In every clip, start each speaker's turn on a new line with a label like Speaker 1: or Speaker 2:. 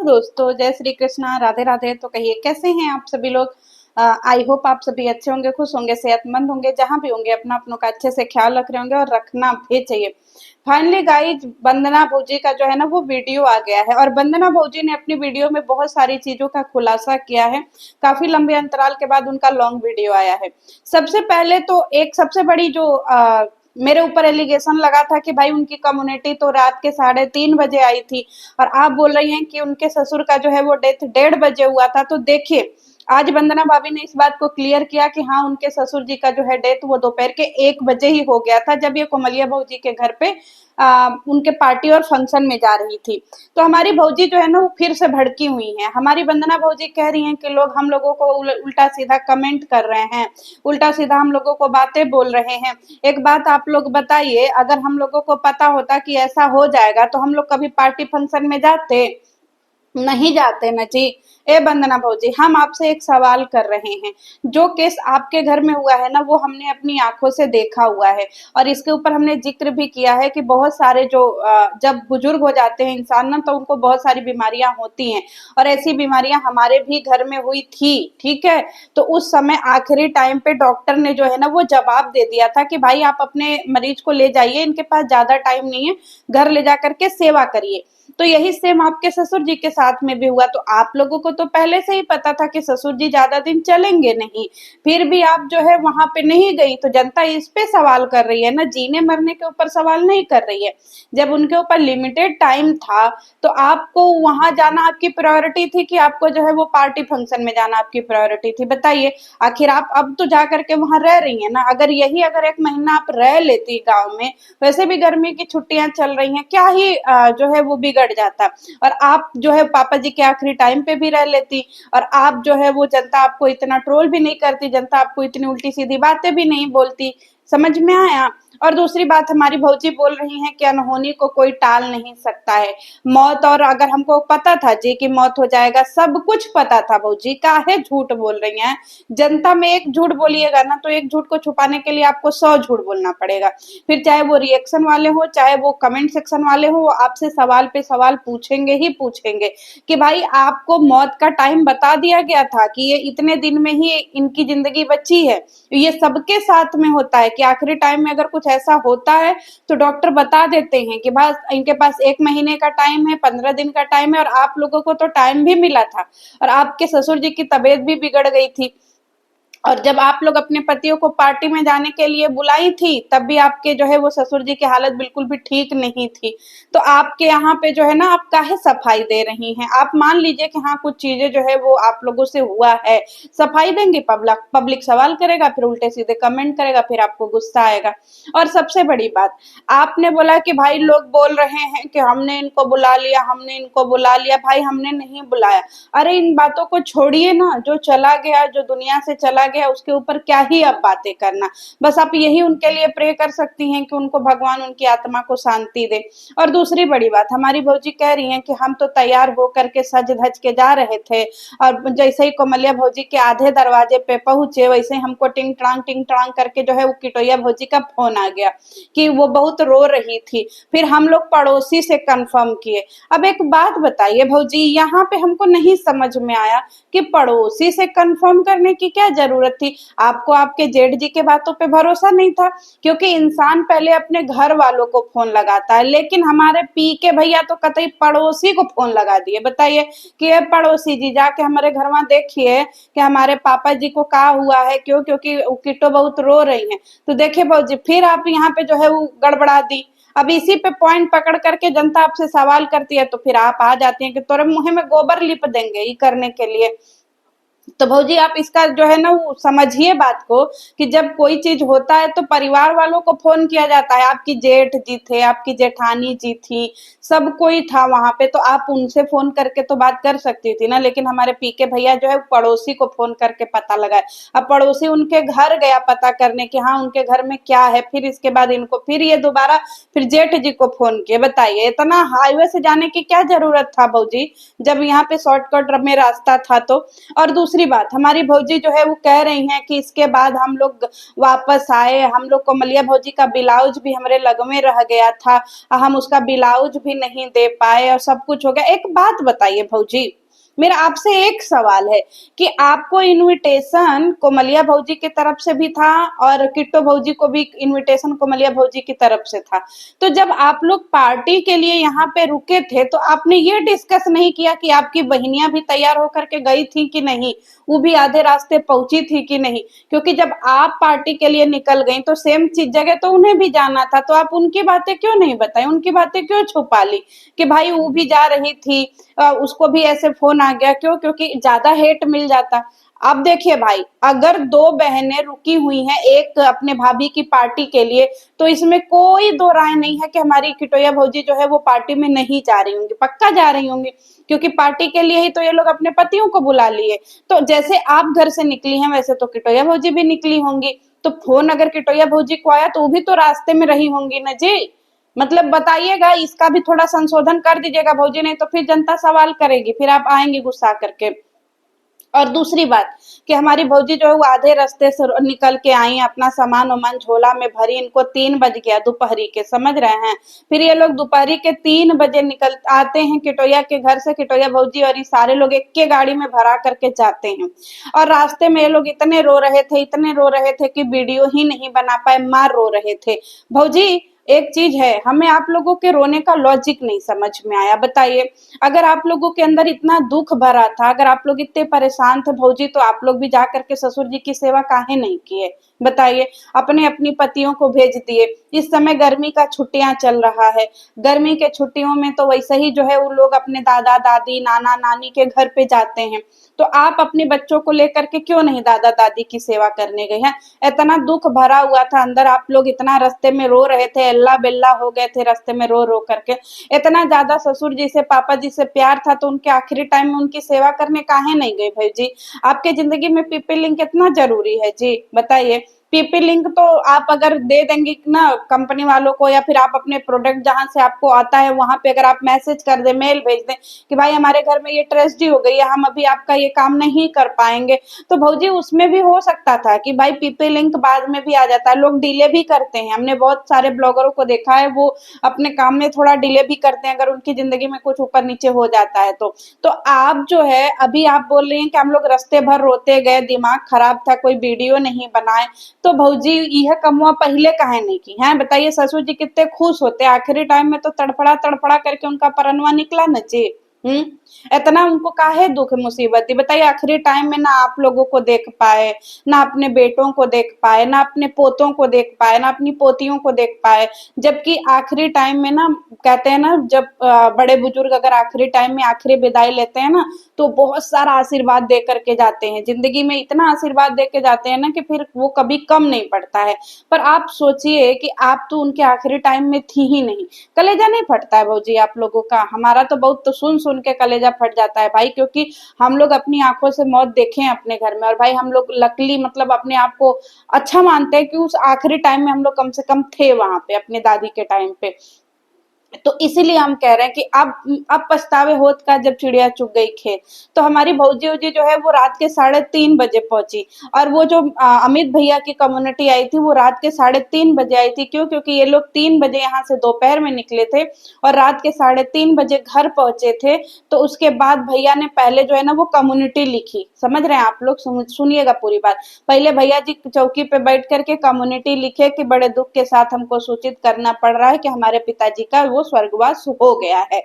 Speaker 1: दोस्तों, जय श्री कृष्णा, राधे राधे। तो कहिए कैसे हैं आप सभी लोग। आई होप आप सभी अच्छे होंगे, खुश होंगे, सेहतमंद होंगे। जहां भी होंगे अपना अपनों का अच्छे से ख्याल रख रहे होंगे और रखना भी चाहिए। फाइनली गाइज, वंदना भौजी का जो है ना वो वीडियो आ गया है और वंदना भौजी ने अपनी वीडियो में बहुत सारी चीजों का खुलासा किया है। काफी लंबे अंतराल के बाद उनका लॉन्ग वीडियो आया है। सबसे पहले तो एक सबसे बड़ी जो मेरे ऊपर एलिगेशन लगा था कि भाई उनकी कम्युनिटी तो रात के 3:30 बजे आई थी और आप बोल रही हैं कि उनके ससुर का जो है वो डेथ 1:30 बजे हुआ था। तो देखिए, आज वंदना भाभी ने इस बात को क्लियर किया कि हाँ, उनके ससुर जी का जो है डेथ वो दोपहर के 1 बजे ही हो गया था, जब ये कोमलिया भौजी के घर पे उनके पार्टी और फंक्शन में जा रही थी। तो हमारी भौजी जो है ना वो फिर से भड़की हुई हैं। हमारी वंदना भौजी कह रही हैं कि लोग हम लोगों को उल्टा सीधा कमेंट कर रहे हैं, उल्टा सीधा हम लोगों को बातें बोल रहे हैं। एक बात आप लोग बताइए, अगर हम लोगों को पता होता कि ऐसा हो जाएगा तो हम लोग कभी पार्टी फंक्शन में जाते? नहीं जाते ना जी। ए वंदना भौजी, हम आपसे एक सवाल कर रहे हैं। जो केस आपके घर में हुआ है ना वो हमने अपनी आंखों से देखा हुआ है और इसके ऊपर हमने जिक्र भी किया है कि बहुत सारे जो जब बुजुर्ग हो जाते हैं इंसान ना तो उनको बहुत सारी बीमारियां होती हैं और ऐसी बीमारियां हमारे भी घर में हुई थी। ठीक है, तो उस समय आखिरी टाइम पे डॉक्टर ने जो है ना वो जवाब दे दिया था कि भाई आप अपने मरीज को ले जाइए, इनके पास ज्यादा टाइम नहीं है, घर ले जा करके सेवा करिए। तो यही सेम आपके ससुर जी के साथ में भी हुआ। तो आप लोगों को तो पहले से ही पता था कि ससुर जी ज्यादा दिन चलेंगे नहीं, फिर भी आप जो है वहां पे नहीं गई। तो जनता इस पे सवाल कर रही है ना, जीने मरने के ऊपर सवाल नहीं कर रही है। जब उनके ऊपर लिमिटेड टाइम था तो आपको वहां जाना आपकी प्रायोरिटी थी कि आपको जो है वो पार्टी फंक्शन में जाना आपकी प्रायोरिटी थी? बताइए। आखिर आप अब तो जा करके वहां रह रही है ना। अगर 1 महीना आप रह लेती गाँव में, वैसे भी गर्मी की छुट्टियां चल रही हैं, क्या ही जो है वो बिगड़ जाता। और आप जो है पापा जी के आखिरी टाइम पे भी रह लेती और आप जो है वो जनता आपको इतना ट्रोल भी नहीं करती, जनता आपको इतनी उल्टी सीधी बातें भी नहीं बोलती। समझ में आया? और दूसरी बात, हमारी भौजी बोल रही हैं कि अनहोनी को कोई टाल नहीं सकता है। मौत, और अगर हमको पता था जी कि मौत हो जाएगा, सब कुछ पता था भौजी, काहे झूठ बोल रही हैं? जनता में एक झूठ बोलिएगा ना तो एक झूठ को छुपाने के लिए आपको 100 झूठ बोलना पड़ेगा। फिर चाहे वो रिएक्शन वाले हो, चाहे वो कमेंट सेक्शन वाले हो, वो आपसे सवाल पे सवाल पूछेंगे ही पूछेंगे कि भाई आपको मौत का टाइम बता दिया गया था कि ये इतने दिन में ही इनकी जिंदगी बची है। ये सबके साथ में होता है कि आखिरी टाइम में अगर कुछ ऐसा होता है तो डॉक्टर बता देते हैं कि बस इनके पास 1 महीने का टाइम है, 15 दिन का टाइम है। और आप लोगों को तो टाइम भी मिला था और आपके ससुर जी की तबीयत भी बिगड़ गई थी। और जब आप लोग अपने पतियों को पार्टी में जाने के लिए बुलाई थी तब भी आपके जो है वो ससुर जी की हालत बिल्कुल भी ठीक नहीं थी। तो आपके यहाँ पे जो है ना आप काहे सफाई दे रही हैं? आप मान लीजिए कि हाँ कुछ चीजें जो है वो आप लोगों से हुआ है, सफाई देंगे, पब्लिक पब्लिक सवाल करेगा, फिर उल्टे सीधे कमेंट करेगा, फिर आपको गुस्सा आएगा। और सबसे बड़ी बात, आपने बोला कि भाई लोग बोल रहे हैं कि हमने इनको बुला लिया, हमने इनको बुला लिया। भाई हमने नहीं बुलाया। अरे इन बातों को छोड़िए ना, जो चला गया, जो दुनिया से चला गया, उसके ऊपर क्या ही अब बातें करना। बस आप यही उनके लिए प्रे कर सकती हैं कि उनको भगवान उनकी आत्मा को शांति दे। और दूसरी बड़ी बात, हमारी भौजी कह रही हैं कि हम तो तैयार होकर के सज धज के जा रहे थे और जैसे ही कोमलिया भौजी के आधे दरवाजे पे पहुंचे वैसे ही हमको टिंग टांग करके जो है वो किटोया भौजी का फोन आ गया कि वो बहुत रो रही थी। फिर हम लोग पड़ोसी से कंफर्म किए। अब एक बात बताइए भौजी, यहाँ पे हमको नहीं समझ में आया कि पड़ोसी से कंफर्म करने की क्या जरूरत थी? आपको आपके जेठ जी के बातों पे भरोसा नहीं था? क्योंकि इंसान पहले अपने घर वालों को फोन लगाता है, लेकिन हमारे पी के भैया तो कतई पड़ोसी को फोन लगा दिए। बताइए कि ये पड़ोसी जी जाके हमारे घर वहां देखिए कि हमारे पापा जी को क्या हुआ है, क्यों? क्योंकि किट्टो बहुत रो रही हैं। तो देखिए भौजी, फिर आप यहाँ पे जो है वो गड़बड़ा दी। अब इसी पे पॉइंट पकड़ करके जनता आपसे सवाल करती है तो फिर आप आ जाती हैं कि तोरे मुंह में गोबर लिप देंगे ये करने के लिए। तो भौजी आप इसका जो है ना वो समझिए बात को कि जब कोई चीज होता है तो परिवार वालों को फोन किया जाता है। आपकी जेठ जी थे, आपकी जेठानी जी थी, सब कोई था वहां पे, तो आप उनसे फोन करके तो बात कर सकती थी ना। लेकिन हमारे पीके भैया जो है पड़ोसी को फोन करके पता लगाए। अब पड़ोसी उनके घर गया पता करने कि हाँ उनके घर में क्या है, फिर इसके बाद इनको फिर ये दोबारा फिर जेठ जी को फोन किए। बताइए इतना हाईवे से जाने की क्या जरूरत था भौजी, जब यहाँ पे शॉर्टकट में रास्ता था तो। और दूसरी बात, हमारी भौजी जो है वो कह रही हैं कि इसके बाद हम लोग वापस आए, हम लोग कोमलिया भौजी का ब्लाउज भी हमारे लगमे रह गया था, हम उसका ब्लाउज भी नहीं दे पाए और सब कुछ हो गया। एक बात बताइए भौजी, मेरा आपसे एक सवाल है कि आपको इनविटेशन कोमलिया भौजी की तरफ से भी था और किट्टो भौजी को भी इनविटेशन कोमलिया भौजी की तरफ से था। तो जब आप लोग पार्टी के लिए यहाँ पे रुके थे तो आपने ये डिस्कस नहीं किया कि आपकी बहनियां भी तैयार होकर के गई थी कि नहीं, वो भी आधे रास्ते पहुंची थी कि नहीं? क्योंकि जब आप पार्टी के लिए निकल गई तो सेम चीज जगह तो उन्हें भी जाना था, तो आप उनकी बातें क्यों नहीं बताई, उनकी बातें क्यों छुपा ली कि भाई वो भी जा रही थी, उसको भी ऐसे फोन आ गया? क्यों? क्योंकि ज्यादा हेट मिल जाता। अब देखिए भाई, अगर दो बहनें रुकी हुई हैं एक अपने भाभी की पार्टी के लिए, तो इसमें कोई दो राय नहीं है कि हमारी किटोया भौजी जो है वो पार्टी में नहीं जा रही होंगी, पक्का जा रही होंगी, क्योंकि पार्टी के लिए ही तो ये लोग अपने पतियों को बुला लिए। तो जैसे आप घर से निकली हैं वैसे तो किटोया भौजी भी निकली होंगी, तो फोन अगर किटोया भौजी को आया तो वो भी तो रास्ते में रही होंगी ना जी। मतलब बताइएगा, इसका भी थोड़ा संशोधन कर दीजिएगा भौजी, नहीं तो फिर जनता सवाल करेगी, फिर आप आएंगे गुस्सा करके। और दूसरी बात कि हमारी भौजी जो है वो आधे रास्ते से निकल के आई, अपना सामान वामान झोला में भरी, इनको 3 बज गया दोपहरी के, समझ रहे हैं? फिर ये लोग दोपहरी के 3 बजे निकल आते हैं किटोया के घर से, किटोया भौजी और ये सारे लोग एक के गाड़ी में भरा करके जाते हैं। और रास्ते में ये लोग इतने रो रहे थे, इतने रो रहे थे कि वीडियो ही नहीं बना पाए, मार रो रहे थे। भौजी एक चीज है, हमें आप लोगों के रोने का लॉजिक नहीं समझ में आया। बताइए, अगर आप लोगों के अंदर इतना दुख भरा था, अगर आप लोग इतने परेशान थे भौजी, तो आप लोग भी जा करके ससुर जी की सेवा काहे नहीं किए? बताइए, अपने अपनी पतियों को भेज दिए। इस समय गर्मी का छुट्टियां चल रहा है, गर्मी के छुट्टियों में तो वैसे ही जो है वो लोग अपने दादा दादी नाना नानी के घर पे जाते हैं, तो आप अपने बच्चों को लेकर के क्यों नहीं दादा दादी की सेवा करने गए हैं? इतना दुख भरा हुआ था अंदर, आप लोग इतना रास्ते में रो रहे थे, अल्लाह बिल्ला हो गए थे रास्ते में रो रो करके। इतना ज्यादा ससुर जी से पापा जी से प्यार था तो उनके आखिरी टाइम में उनकी सेवा करने काहे नहीं गए भाई जी? आपके जिंदगी में पीपी लिंक कितना जरूरी है जी, बताइए। पीपी लिंक तो आप अगर दे देंगे ना कंपनी वालों को, या फिर आप अपने प्रोडक्ट जहां से आपको आता है वहां पे अगर आप मैसेज कर दे, मेल भेज दें कि भाई हमारे घर में ये ट्रेजेडी हो गई है, हम अभी आपका ये काम नहीं कर पाएंगे, तो भौजी उसमें भी हो सकता था कि भाई पीपी लिंक बाद में भी आ जाता है। लोग डिले भी करते हैं, हमने बहुत सारे ब्लॉगरों को देखा है, वो अपने काम में थोड़ा डिले भी करते हैं अगर उनकी जिंदगी में कुछ ऊपर नीचे हो जाता है तो आप जो है अभी आप बोल रही हैं कि हम लोग रास्ते भर रोते गए, दिमाग खराब था, कोई वीडियो नहीं बनाए, तो भौजी यह कमुआ पहले काहे नहीं की हैं? बताइए, ससुर जी कितने खुश होते, आखिरी टाइम में तो तड़फड़ा तड़फड़ा करके उनका परनवा निकला न जी। इतना उनको काहे दुख मुसीबत थी? बताइए, आखिरी टाइम में ना आप लोगों को देख पाए, ना अपने बेटों को देख पाए, ना अपने पोतों को देख पाए, ना अपनी पोतियों को देख पाए, जबकि आखिरी टाइम में ना कहते हैं ना, जब बड़े बुजुर्ग अगर आखिरी टाइम में आखिरी विदाई लेते हैं ना तो बहुत सारा आशीर्वाद दे करके जाते हैं, जिंदगी में इतना आशीर्वाद दे के जाते हैं ना कि फिर वो कभी कम नहीं पड़ता है। पर आप सोचिए कि आप तो उनके आखिरी टाइम में थी ही नहीं, कलेजा नहीं फटता है भौजी आप लोगों का? हमारा तो बहुत तो सुन सुन के कलेजा फट जाता है भाई, क्योंकि हम लोग अपनी आंखों से मौत देखे हैं अपने घर में, और भाई हम लोग लकली मतलब अपने आप को अच्छा मानते हैं कि उस आखिरी टाइम में हम लोग कम से कम थे वहां पे अपने दादी के टाइम पे। तो इसीलिए हम कह रहे हैं कि अब पछतावे होत का जब चिड़िया चुग गई खेत। तो हमारी भौजी उजी जो है वो रात के 3:30 बजे पहुंची, और वो जो अमित भैया की कम्युनिटी आई थी वो रात के 3:30 बजे आई थी। क्यों? क्योंकि ये लोग 3 बजे यहाँ से दोपहर में निकले थे और रात के 3:30 बजे घर पहुंचे थे। तो उसके बाद भैया ने पहले जो है ना वो कम्युनिटी लिखी, समझ रहे हैं आप लोग? सुनिएगा पूरी बात। पहले भैया जी चौकी पे बैठ करके कम्युनिटी लिखे कि बड़े दुख के साथ हमको सूचित करना पड़ रहा है कि हमारे पिताजी का वो स्वर्गवास हो गया है।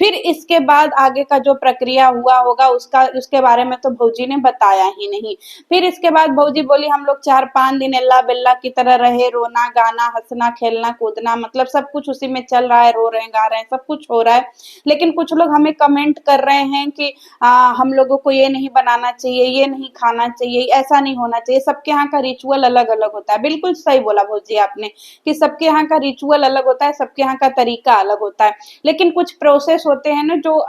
Speaker 1: फिर इसके बाद आगे का जो प्रक्रिया हुआ होगा उसके बारे में तो भौजी ने बताया ही नहीं। फिर इसके बाद भौजी बोली हम लोग 4-5 दिन अल्लाह बिल्ला की तरह रहे, रोना गाना हंसना खेलना कूदना, मतलब सब कुछ उसी में चल रहा है, रो रहे हैं गा रहे हैं, सब कुछ हो रहा है। लेकिन कुछ लोग हमें कमेंट कर रहे हैं कि हम लोगों को ये नहीं बनाना चाहिए, ये नहीं खाना चाहिए, ऐसा नहीं होना चाहिए। सबके यहाँ का रिचुअल अलग अलग होता है। बिल्कुल सही बोला भौजी आपने कि सबके यहाँ का रिचुअल अलग होता है, सबके यहाँ का तरीका अलग होता है। लेकिन कुछ प्रोसेस होते हैं ना जो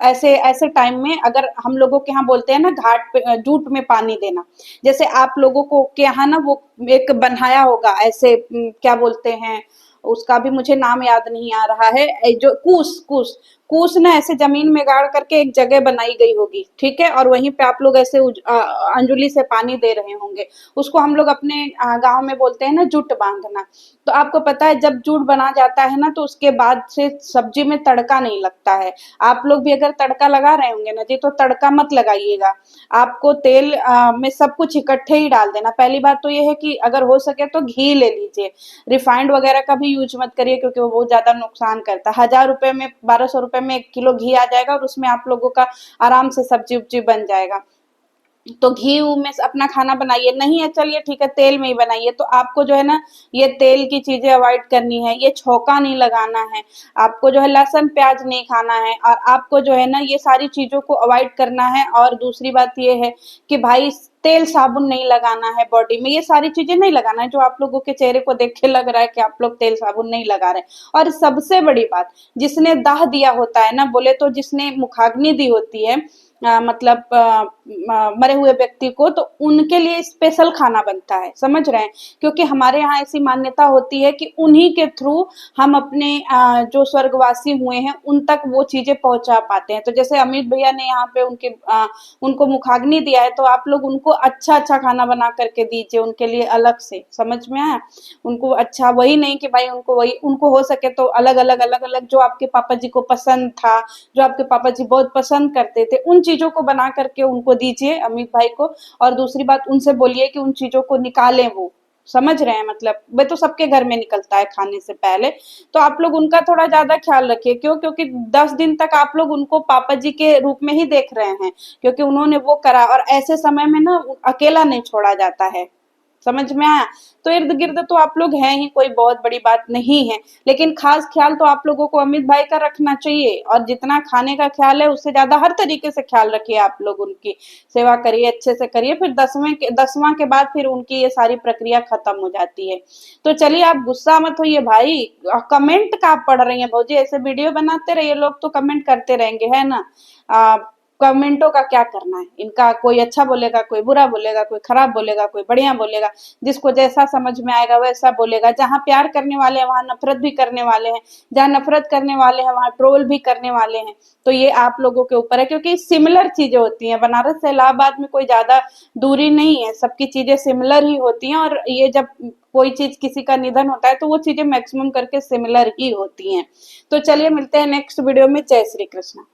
Speaker 1: ऐसे ऐसे टाइम में, अगर हम लोगों के यहाँ बोलते हैं ना घाट पे जूट में पानी देना, जैसे आप लोगों को के यहाँ ना वो एक बनाया होगा ऐसे, क्या बोलते हैं उसका भी मुझे नाम याद नहीं आ रहा है, जो कूस कूस कूस ना ऐसे जमीन में गाड़ करके एक जगह बनाई गई होगी, ठीक है, और वहीं पे आप लोग ऐसे अंजुली से पानी दे रहे होंगे। उसको हम लोग अपने गांव में बोलते हैं ना जुट बांधना। तो आपको पता है जब जुट बना जाता है ना तो उसके बाद से सब्जी में तड़का नहीं लगता है। आप लोग भी अगर तड़का लगा रहे होंगे ना जी तो तड़का मत लगाइएगा। आपको तेल में सब कुछ इकट्ठे ही डाल देना। पहली बात तो ये है कि अगर हो सके तो घी ले लीजिए। रिफाइंड वगैरह का भी यूज मत करिए क्योंकि वो बहुत ज्यादा नुकसान करता है। 1000 रुपए में 1200 रुपए में 1 किलो घी आ जाएगा और उसमें आप लोगों का आराम से सब्जी उब्जी बन जाएगा। तो घी में अपना खाना बनाइए, नहीं है चलिए ठीक है तेल में ही बनाइए। तो आपको जो है ना ये तेल की चीजें अवॉइड करनी है, ये छौंका नहीं लगाना है, आपको जो है लहसुन प्याज नहीं खाना है, और आपको जो है ना ये सारी चीजों को अवॉइड करना है। और दूसरी बात ये है कि भाई तेल साबुन नहीं लगाना है बॉडी में, ये सारी चीजें नहीं लगाना है जो आप लोगों के चेहरे को देख के लग रहा है कि आप लोग तेल साबुन नहीं लगा रहे। और सबसे बड़ी बात, जिसने दाह दिया होता है ना, बोले तो जिसने मुखाग्नि दी होती है मतलब मरे हुए व्यक्ति को, तो उनके लिए स्पेशल खाना बनता है, समझ रहे हैं। क्योंकि हमारे यहाँ ऐसी मान्यता होती है कि उन्हीं के थ्रू हम अपने जो स्वर्गवासी हुए हैं उन तक वो चीजें पहुंचा पाते हैं। तो जैसे अमित भैया ने यहाँ पे उनको मुखाग्नि दिया है तो आप लोग उनको अच्छा अच्छा खाना बना करके दीजिए उनके लिए अलग से, समझ में आया। उनको अच्छा, वही नहीं कि भाई उनको वही, उनको हो सके तो अलग अलग अलग अलग जो आपके पापा जी को पसंद था, जो आपके पापा जी बहुत पसंद करते थे, उन चीजों को बना करके उनको दीजिए अमित भाई को। और दूसरी बात उनसे बोलिए कि उन चीजों को निकालें वो, समझ रहे हैं। मतलब वे तो सबके घर में निकलता है खाने से पहले। तो आप लोग उनका थोड़ा ज्यादा ख्याल रखिए। क्यों? क्योंकि 10 दिन तक आप लोग उनको पापा जी के रूप में ही देख रहे हैं, क्योंकि उन्होंने वो करा। और ऐसे समय में ना अकेला नहीं छोड़ा जाता है, समझ में आया। तो इर्द गिर्द तो आप लोग हैं ही, कोई बहुत बड़ी बात नहीं है। लेकिन खास ख्याल तो आप लोगों को अमित भाई का रखना चाहिए। और जितना खाने का ख्याल है उससे ज्यादा हर तरीके से ख्याल रखिए। आप लोग उनकी सेवा करिए, अच्छे से करिए। फिर 10वां के बाद फिर उनकी ये सारी प्रक्रिया खत्म हो जाती है। तो चलिए आप गुस्सा मत होइए भाई। कमेंट का आप पढ़ रही हैं भौजी, ऐसे वीडियो बनाते रहिए, लोग तो कमेंट करते रहेंगे, है ना। कमेंटों का क्या करना है इनका, कोई अच्छा बोलेगा, कोई बुरा बोलेगा, कोई खराब बोलेगा, कोई बढ़िया बोलेगा। जिसको जैसा समझ में आएगा वैसा बोलेगा। जहाँ प्यार करने वाले हैं वहां नफरत भी करने वाले हैं, जहाँ नफरत करने वाले हैं वहां ट्रोल भी करने वाले हैं। तो ये आप लोगों के ऊपर है, क्योंकि सिमिलर चीजें होती हैं। बनारस से इलाहाबाद में कोई ज्यादा दूरी नहीं है, सबकी चीजें सिमिलर ही होती हैं। और ये जब कोई चीज किसी का निधन होता है तो वो चीजें मैक्सिमम करके सिमिलर ही होती हैं। तो चलिए मिलते हैं नेक्स्ट वीडियो में। जय श्री कृष्ण।